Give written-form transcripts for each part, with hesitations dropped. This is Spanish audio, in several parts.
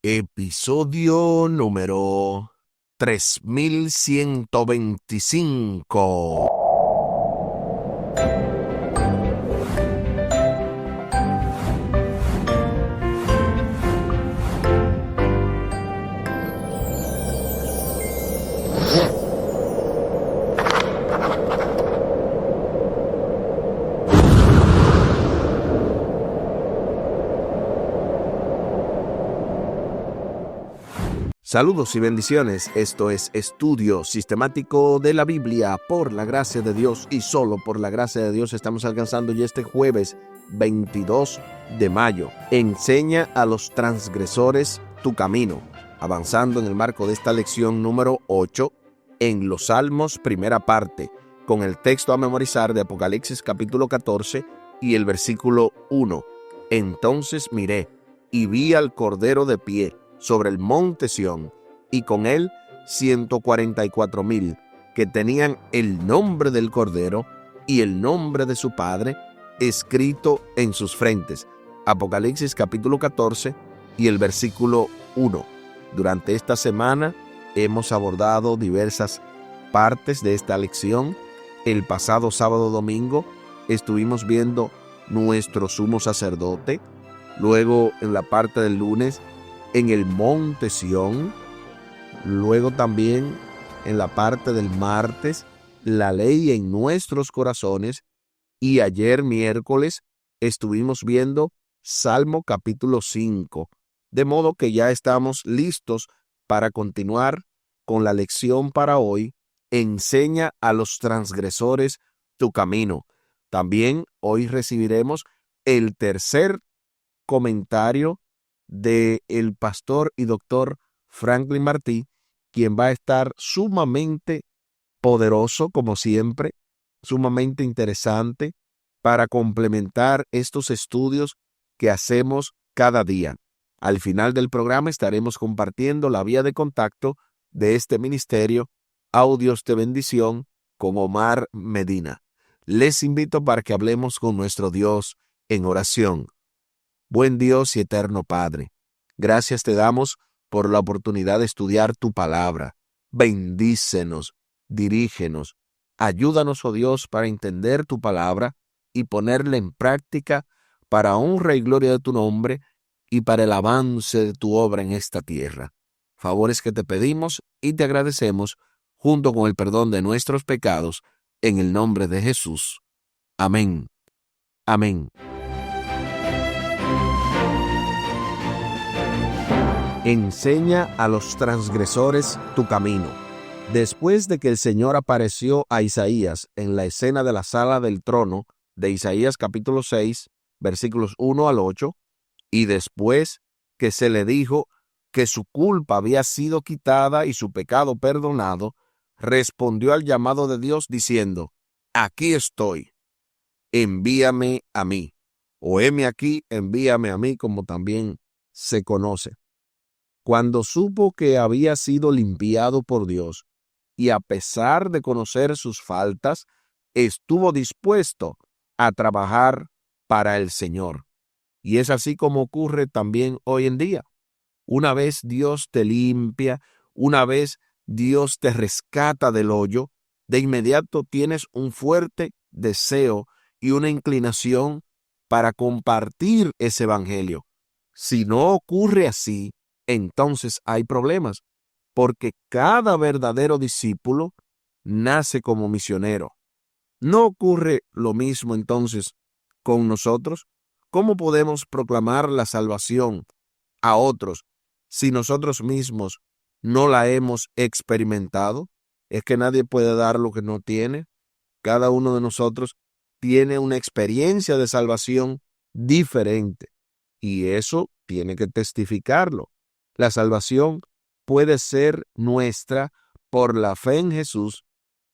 Episodio número 3125. Saludos y bendiciones. Esto es Estudio Sistemático de la Biblia. Por la gracia de Dios y solo por la gracia de Dios estamos alcanzando ya este jueves 22 de mayo. Enseña a los transgresores tu camino. Avanzando en el marco de esta lección número 8 en los Salmos, primera parte, con el texto a memorizar de Apocalipsis capítulo 14 y el versículo 1. Entonces miré y vi al Cordero de pie sobre el monte Sión, y con él 144,000 que tenían el nombre del Cordero y el nombre de su Padre escrito en sus frentes. Apocalipsis capítulo 14 y el versículo 1. Durante esta semana hemos abordado diversas partes de esta lección. El pasado sábado domingo estuvimos viendo nuestro sumo sacerdote. Luego, en la parte del lunes, en el monte Sión. Luego también en la parte del martes, la ley en nuestros corazones. Y ayer miércoles estuvimos viendo Salmo capítulo 5. De modo que ya estamos listos para continuar con la lección para hoy. Enseña a los transgresores tu camino. También hoy recibiremos el tercer comentario de el pastor y doctor Franklin Martí, quien va a estar sumamente poderoso, como siempre, sumamente interesante para complementar estos estudios que hacemos cada día. Al final del programa estaremos compartiendo la vía de contacto de este ministerio, Audios de Bendición, con Omar Medina. Les invito para que hablemos con nuestro Dios en oración. Buen Dios y eterno Padre, gracias te damos por la oportunidad de estudiar tu palabra. Bendícenos, dirígenos, ayúdanos, oh Dios, para entender tu palabra y ponerla en práctica para honra y gloria de tu nombre y para el avance de tu obra en esta tierra. Favores que te pedimos y te agradecemos junto con el perdón de nuestros pecados, en el nombre de Jesús. Amén. Amén. Enseña a los transgresores tu camino. Después de que el Señor apareció a Isaías en la escena de la sala del trono de Isaías capítulo 6, versículos 1 al 8, y después que se le dijo que su culpa había sido quitada y su pecado perdonado, respondió al llamado de Dios diciendo: Aquí estoy, envíame a mí. O heme aquí, envíame a mí, como también se conoce. Cuando supo que había sido limpiado por Dios, y a pesar de conocer sus faltas, estuvo dispuesto a trabajar para el Señor. Y es así como ocurre también hoy en día. Una vez Dios te limpia, una vez Dios te rescata del hoyo, de inmediato tienes un fuerte deseo y una inclinación para compartir ese evangelio. Si no ocurre así, entonces hay problemas, porque cada verdadero discípulo nace como misionero. ¿No ocurre lo mismo entonces con nosotros? ¿Cómo podemos proclamar la salvación a otros si nosotros mismos no la hemos experimentado? Es que nadie puede dar lo que no tiene. Cada uno de nosotros tiene una experiencia de salvación diferente, y eso tiene que testificarlo. La salvación puede ser nuestra por la fe en Jesús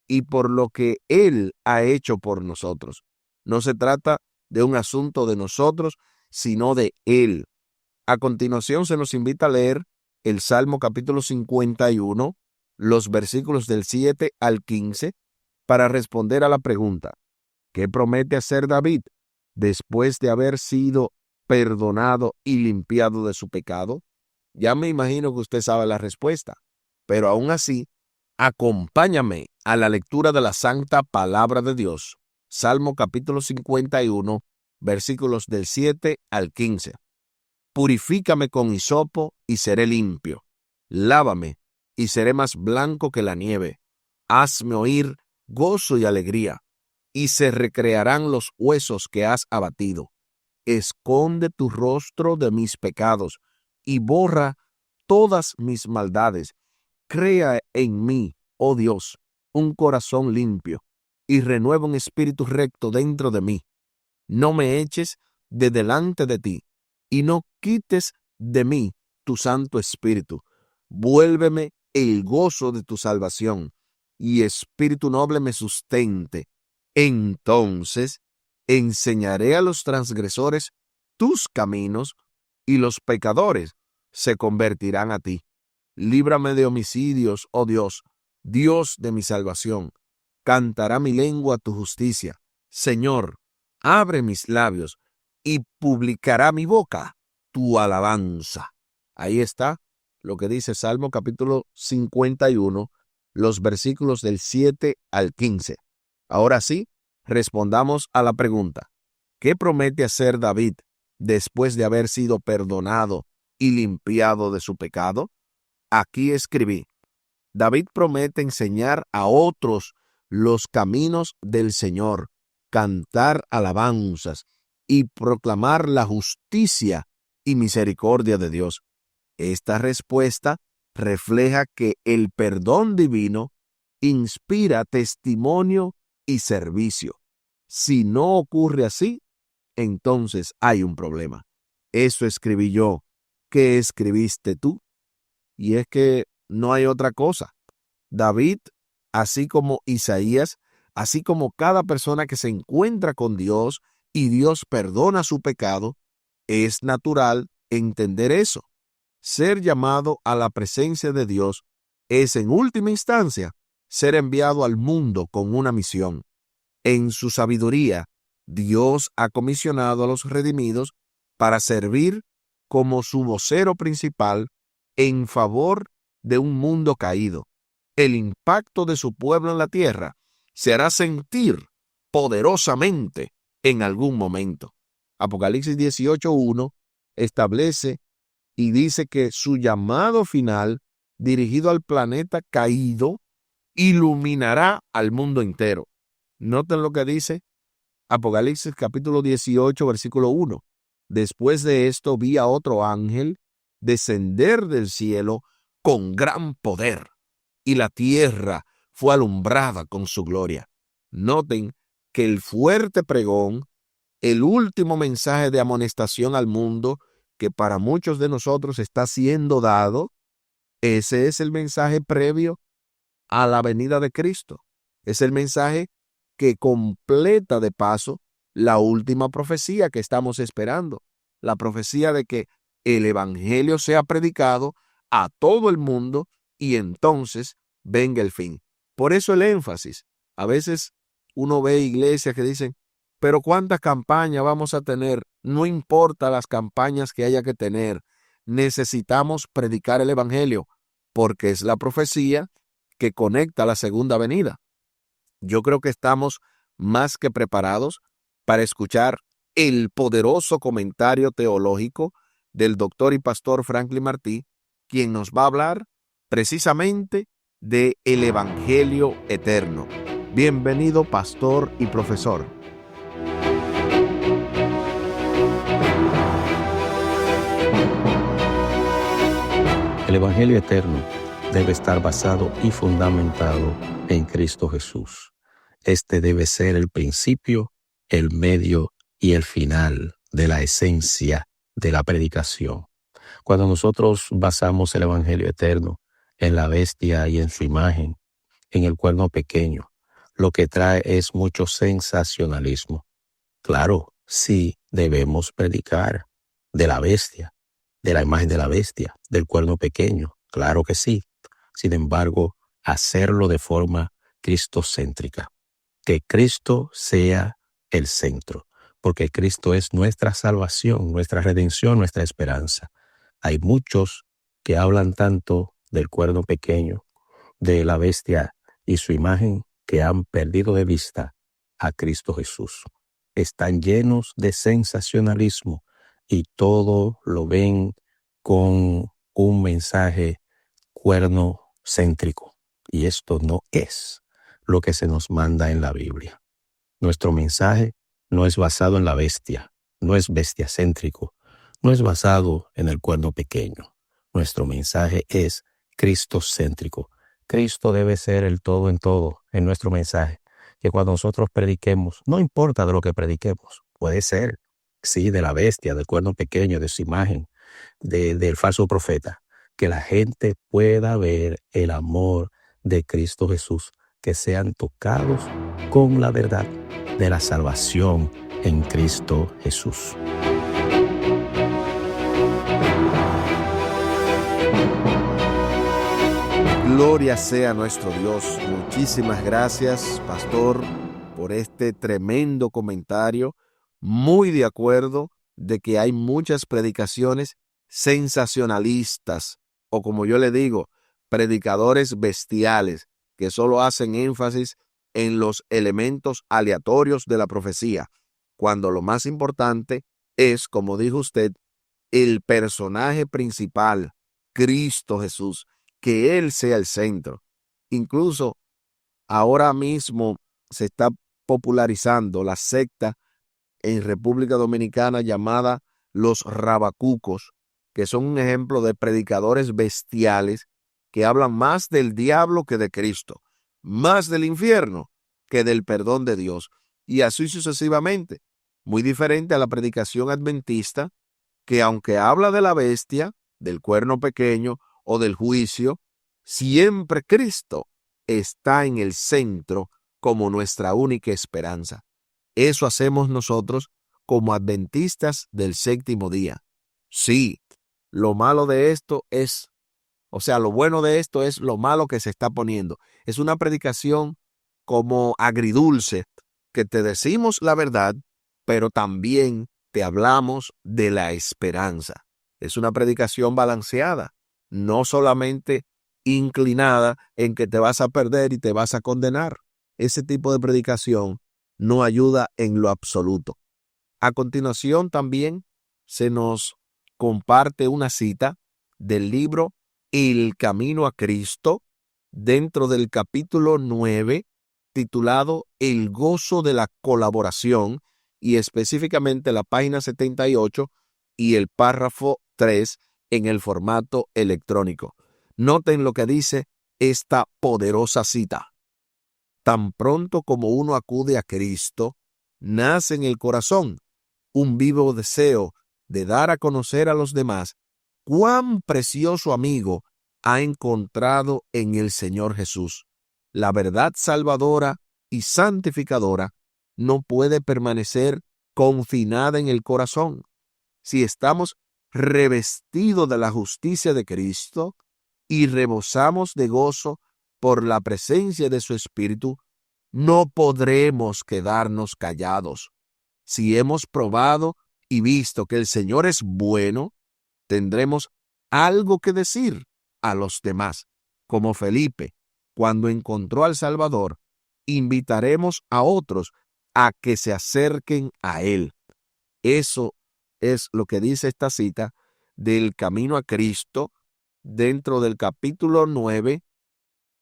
y por lo que Él ha hecho por nosotros. No se trata de un asunto de nosotros, sino de Él. A continuación se nos invita a leer el Salmo capítulo 51, los versículos del 7 al 15, para responder a la pregunta: ¿qué promete hacer David después de haber sido perdonado y limpiado de su pecado? Ya me imagino que usted sabe la respuesta, pero aún así, acompáñame a la lectura de la santa palabra de Dios. Salmo capítulo 51, versículos del 7 al 15. Purifícame con hisopo y seré limpio. Lávame y seré más blanco que la nieve. Hazme oír gozo y alegría, y se recrearán los huesos que has abatido. Esconde tu rostro de mis pecados y borra todas mis maldades. Crea en mí, oh Dios, un corazón limpio y renueva un espíritu recto dentro de mí. No me eches de delante de ti y no quites de mí tu Santo Espíritu. Vuélveme el gozo de tu salvación y espíritu noble me sustente. Entonces enseñaré a los transgresores tus caminos y los pecadores se convertirán a ti. Líbrame de homicidios, oh Dios, Dios de mi salvación. Cantará mi lengua tu justicia. Señor, abre mis labios y publicará mi boca tu alabanza. Ahí está lo que dice Salmo capítulo 51, los versículos del 7 al 15. Ahora sí, respondamos a la pregunta: ¿qué promete hacer David después de haber sido perdonado y limpiado de su pecado? Aquí escribí: David promete enseñar a otros los caminos del Señor, cantar alabanzas y proclamar la justicia y misericordia de Dios. Esta respuesta refleja que el perdón divino inspira testimonio y servicio. Si no ocurre así, entonces hay un problema. Eso escribí yo. ¿Qué escribiste tú? Y es que no hay otra cosa. David, así como Isaías, así como cada persona que se encuentra con Dios y Dios perdona su pecado, es natural entender eso. Ser llamado a la presencia de Dios es, en última instancia, ser enviado al mundo con una misión. En su sabiduría, Dios ha comisionado a los redimidos para servir como su vocero principal en favor de un mundo caído. El impacto de su pueblo en la tierra se hará sentir poderosamente en algún momento. Apocalipsis 18:1 establece y dice que su llamado final, dirigido al planeta caído, iluminará al mundo entero. Noten lo que dice Apocalipsis capítulo 18, versículo 1. Después de esto vi a otro ángel descender del cielo con gran poder, y la tierra fue alumbrada con su gloria. Noten que el fuerte pregón, el último mensaje de amonestación al mundo que para muchos de nosotros está siendo dado, ese es el mensaje previo a la venida de Cristo. Es el mensaje que completa de paso la última profecía que estamos esperando, la profecía de que el evangelio sea predicado a todo el mundo y entonces venga el fin. Por eso el énfasis. A veces uno ve iglesias que dicen, pero ¿cuántas campañas vamos a tener? No importa las campañas que haya que tener, necesitamos predicar el evangelio, porque es la profecía que conecta la segunda venida. Yo creo que estamos más que preparados para escuchar el poderoso comentario teológico del doctor y pastor Franklin Martí, quien nos va a hablar precisamente de el Evangelio eterno. Bienvenido, pastor y profesor. El Evangelio eterno debe estar basado y fundamentado en Cristo Jesús. Este debe ser el principio, el medio y el final de la esencia de la predicación. Cuando nosotros basamos el Evangelio eterno en la bestia y en su imagen, en el cuerno pequeño, lo que trae es mucho sensacionalismo. Claro, sí debemos predicar de la bestia, de la imagen de la bestia, del cuerno pequeño, claro que sí. Sin embargo, hacerlo de forma cristocéntrica. Que Cristo sea el centro, porque Cristo es nuestra salvación, nuestra redención, nuestra esperanza. Hay muchos que hablan tanto del cuerno pequeño, de la bestia y su imagen, que han perdido de vista a Cristo Jesús. Están llenos de sensacionalismo y todo lo ven con un mensaje cuernocéntrico. Y esto no es lo que se nos manda en la Biblia. Nuestro mensaje no es basado en la bestia, no es bestiacéntrico, no es basado en el cuerno pequeño. Nuestro mensaje es cristocéntrico. Cristo debe ser el todo en todo en nuestro mensaje. Que cuando nosotros prediquemos, no importa de lo que prediquemos, puede ser, sí, de la bestia, del cuerno pequeño, de su imagen, del falso profeta, que la gente pueda ver el amor de Cristo Jesús, que sean tocados con la verdad de la salvación en Cristo Jesús. Gloria sea nuestro Dios. Muchísimas gracias, pastor, por este tremendo comentario. Muy de acuerdo de que hay muchas predicaciones sensacionalistas, o como yo le digo, predicadores bestiales, que solo hacen énfasis en los elementos aleatorios de la profecía, cuando lo más importante es, como dijo usted, el personaje principal, Cristo Jesús, que Él sea el centro. Incluso ahora mismo se está popularizando la secta en República Dominicana llamada los rabacucos, que son un ejemplo de predicadores bestiales que hablan más del diablo que de Cristo, más del infierno que del perdón de Dios, y así sucesivamente. Muy diferente a la predicación adventista, que aunque habla de la bestia, del cuerno pequeño o del juicio, siempre Cristo está en el centro como nuestra única esperanza. Eso hacemos nosotros como adventistas del séptimo día. Sí, lo malo de esto es, lo bueno de esto es lo malo que se está poniendo. Es una predicación como agridulce, que te decimos la verdad, pero también te hablamos de la esperanza. Es una predicación balanceada, no solamente inclinada en que te vas a perder y te vas a condenar. Ese tipo de predicación no ayuda en lo absoluto. A continuación también se nos comparte una cita del libro El Camino a Cristo, dentro del capítulo 9, titulado El gozo de la colaboración, y específicamente la página 78 y el párrafo 3 en el formato electrónico. Noten lo que dice esta poderosa cita. Tan pronto como uno acude a Cristo, nace en el corazón un vivo deseo de dar a conocer a los demás cuán precioso amigo ha encontrado en el Señor Jesús. La verdad salvadora y santificadora no puede permanecer confinada en el corazón. Si estamos revestidos de la justicia de Cristo y rebosamos de gozo por la presencia de su Espíritu, no podremos quedarnos callados. Si hemos probado y visto que el Señor es bueno, tendremos algo que decir a los demás. Como Felipe, cuando encontró al Salvador, invitaremos a otros a que se acerquen a Él. Eso es lo que dice esta cita del Camino a Cristo, dentro del capítulo 9,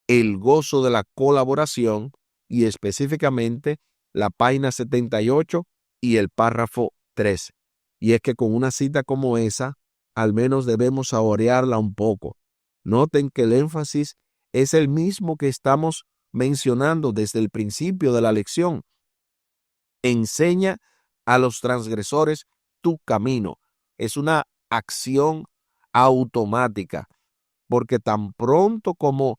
el gozo de la colaboración, y específicamente la página 78 y el párrafo 13. Y es que con una cita como esa, al menos debemos saborearla un poco. Noten que el énfasis es el mismo que estamos mencionando desde el principio de la lección. Enseña a los transgresores tu camino. Es una acción automática, porque tan pronto como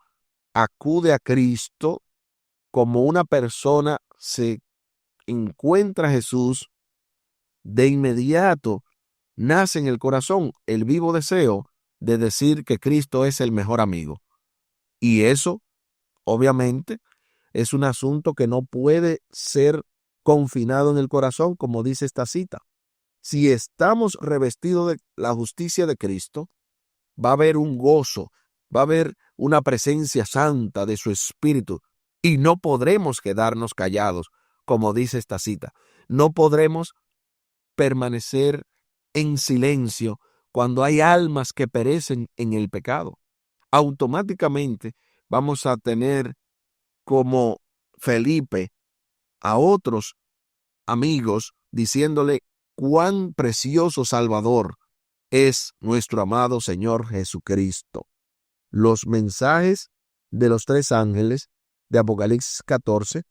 acude a Cristo, como una persona se encuentra a Jesús, de inmediato nace en el corazón el vivo deseo de decir que Cristo es el mejor amigo. Y eso, obviamente, es un asunto que no puede ser confinado en el corazón, como dice esta cita. Si estamos revestidos de la justicia de Cristo va a haber un gozo, va a haber una presencia santa de su Espíritu y no podremos quedarnos callados, como dice esta cita. No podremos permanecer en silencio cuando hay almas que perecen en el pecado. Automáticamente vamos a tener como Felipe a otros amigos diciéndole cuán precioso Salvador es nuestro amado Señor Jesucristo. Los mensajes de los tres ángeles de Apocalipsis 14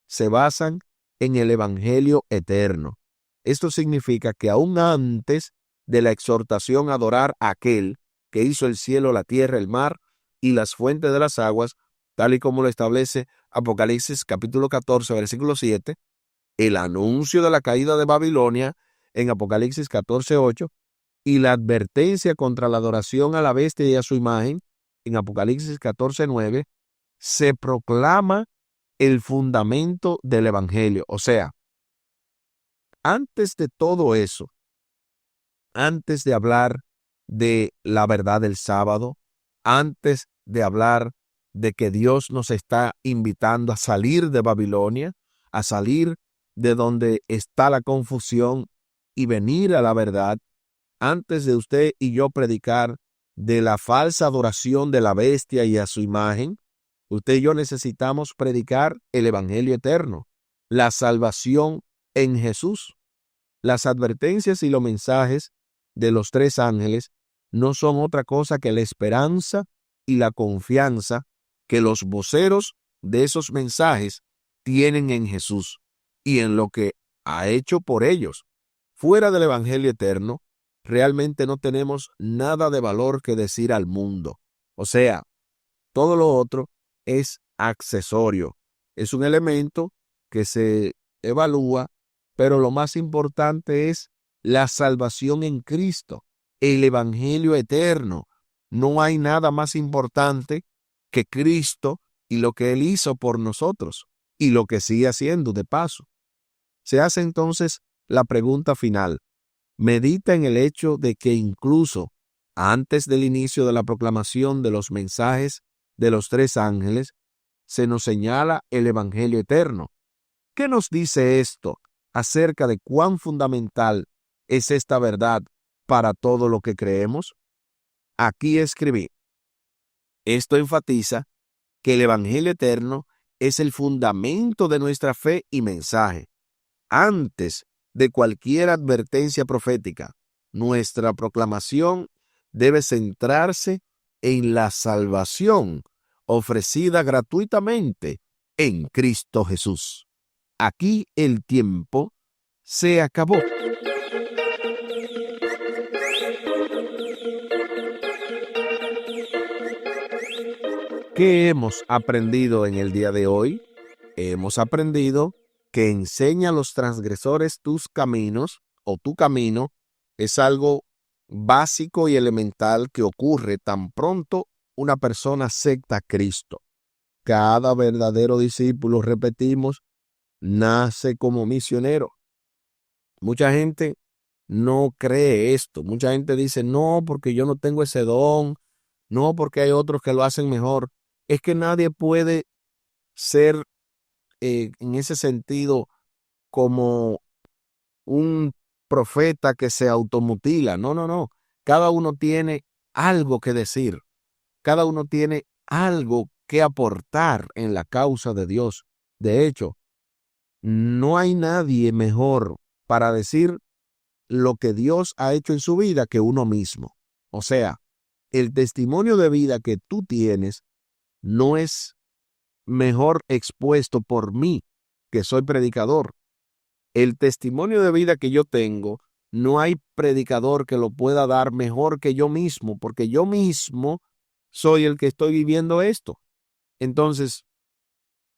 se basan en el Evangelio eterno. Esto significa que aún antes de la exhortación a adorar a aquel que hizo el cielo, la tierra, el mar y las fuentes de las aguas, tal y como lo establece Apocalipsis capítulo 14, versículo 7, el anuncio de la caída de Babilonia en Apocalipsis 14:8 y la advertencia contra la adoración a la bestia y a su imagen en Apocalipsis 14:9, se proclama el fundamento del Evangelio. O sea, antes de todo eso, antes de hablar de la verdad del sábado, antes de hablar de que Dios nos está invitando a salir de Babilonia, a salir de donde está la confusión y venir a la verdad, antes de usted y yo predicar de la falsa adoración de la bestia y a su imagen, usted y yo necesitamos predicar el Evangelio eterno, la salvación en Jesús. Las advertencias y los mensajes de los tres ángeles no son otra cosa que la esperanza y la confianza que los voceros de esos mensajes tienen en Jesús y en lo que ha hecho por ellos. Fuera del Evangelio eterno, realmente no tenemos nada de valor que decir al mundo. O sea, todo lo otro es accesorio. Es un elemento que se evalúa, pero lo más importante es la salvación en Cristo, el Evangelio eterno. No hay nada más importante que Cristo y lo que Él hizo por nosotros y lo que sigue haciendo de paso. Se hace entonces la pregunta final. Medita en el hecho de que incluso antes del inicio de la proclamación de los mensajes de los tres ángeles, se nos señala el Evangelio eterno. ¿Qué nos dice esto acerca de cuán fundamental es esta verdad para todo lo que creemos? Aquí escribí. Esto enfatiza que el Evangelio eterno es el fundamento de nuestra fe y mensaje. Antes de cualquier advertencia profética, nuestra proclamación debe centrarse en la salvación ofrecida gratuitamente en Cristo Jesús. Aquí el tiempo se acabó. ¿Qué hemos aprendido en el día de hoy? Hemos aprendido que enseña a los transgresores tus caminos o tu camino es algo básico y elemental que ocurre tan pronto una persona acepta a Cristo. Cada verdadero discípulo, repetimos, nace como misionero. Mucha gente no cree esto. Mucha gente dice, no, porque yo no tengo ese don, no, porque hay otros que lo hacen mejor. Es que nadie puede ser en ese sentido como un profeta que se automutila. No, no, no. Cada uno tiene algo que decir. Cada uno tiene algo que aportar en la causa de Dios. De hecho, no hay nadie mejor para decir lo que Dios ha hecho en su vida que uno mismo. O sea, el testimonio de vida que tú tienes no es mejor expuesto por mí, que soy predicador. El testimonio de vida que yo tengo, no hay predicador que lo pueda dar mejor que yo mismo, porque yo mismo soy el que estoy viviendo esto. Entonces,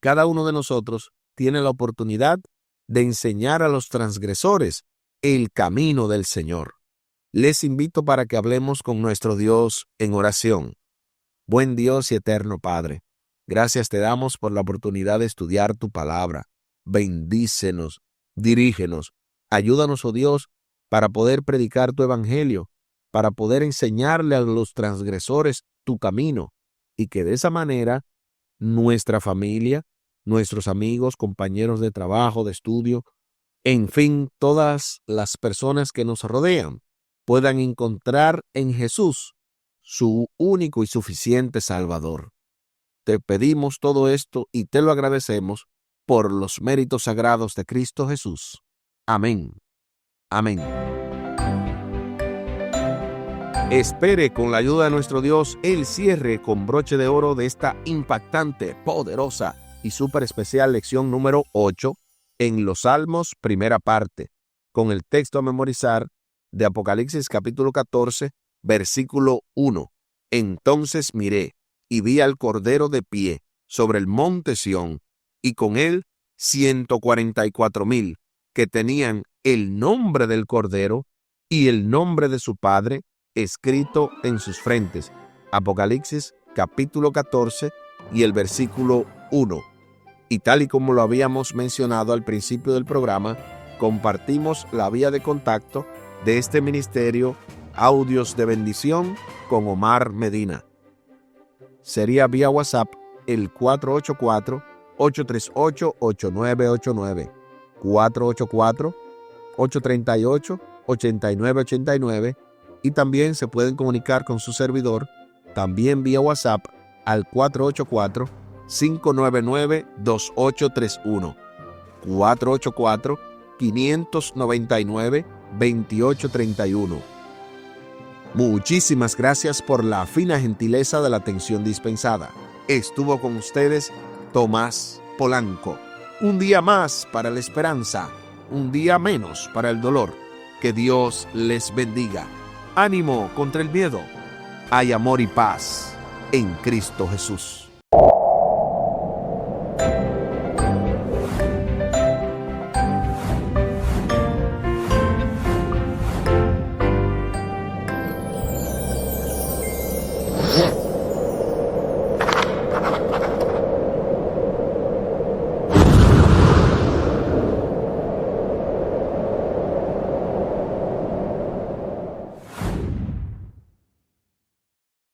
cada uno de nosotros tiene la oportunidad de enseñar a los transgresores el camino del Señor. Les invito para que hablemos con nuestro Dios en oración. Buen Dios y eterno Padre, gracias te damos por la oportunidad de estudiar tu palabra. Bendícenos, dirígenos, ayúdanos, oh Dios, para poder predicar tu evangelio, para poder enseñarle a los transgresores tu camino y que de esa manera nuestra familia, nuestros amigos, compañeros de trabajo, de estudio, en fin, todas las personas que nos rodean puedan encontrar en Jesús su único y suficiente Salvador. Te pedimos todo esto y te lo agradecemos por los méritos sagrados de Cristo Jesús. Amén. Amén. Espere con la ayuda de nuestro Dios el cierre con broche de oro de esta impactante, poderosa y súper especial lección número 8 en los Salmos, primera parte, con el texto a memorizar de Apocalipsis capítulo 14, versículo 1. Entonces miré y vi al Cordero de pie sobre el monte Sión, y con él 144,000 que tenían el nombre del Cordero y el nombre de su Padre escrito en sus frentes. Apocalipsis capítulo 14 y el versículo 1. Y tal y como lo habíamos mencionado al principio del programa, compartimos la vía de contacto de este ministerio Audios de Bendición con Omar Medina. Sería vía WhatsApp el 484-838-8989, 484-838-8989, y también se pueden comunicar con su servidor, también vía WhatsApp, al 484-599-2831, 484-599-2831. Muchísimas gracias por la fina gentileza de la atención dispensada. Estuvo con ustedes Tomás Polanco. Un día más para la esperanza, un día menos para el dolor. Que Dios les bendiga. Ánimo contra el miedo. Hay amor y paz en Cristo Jesús.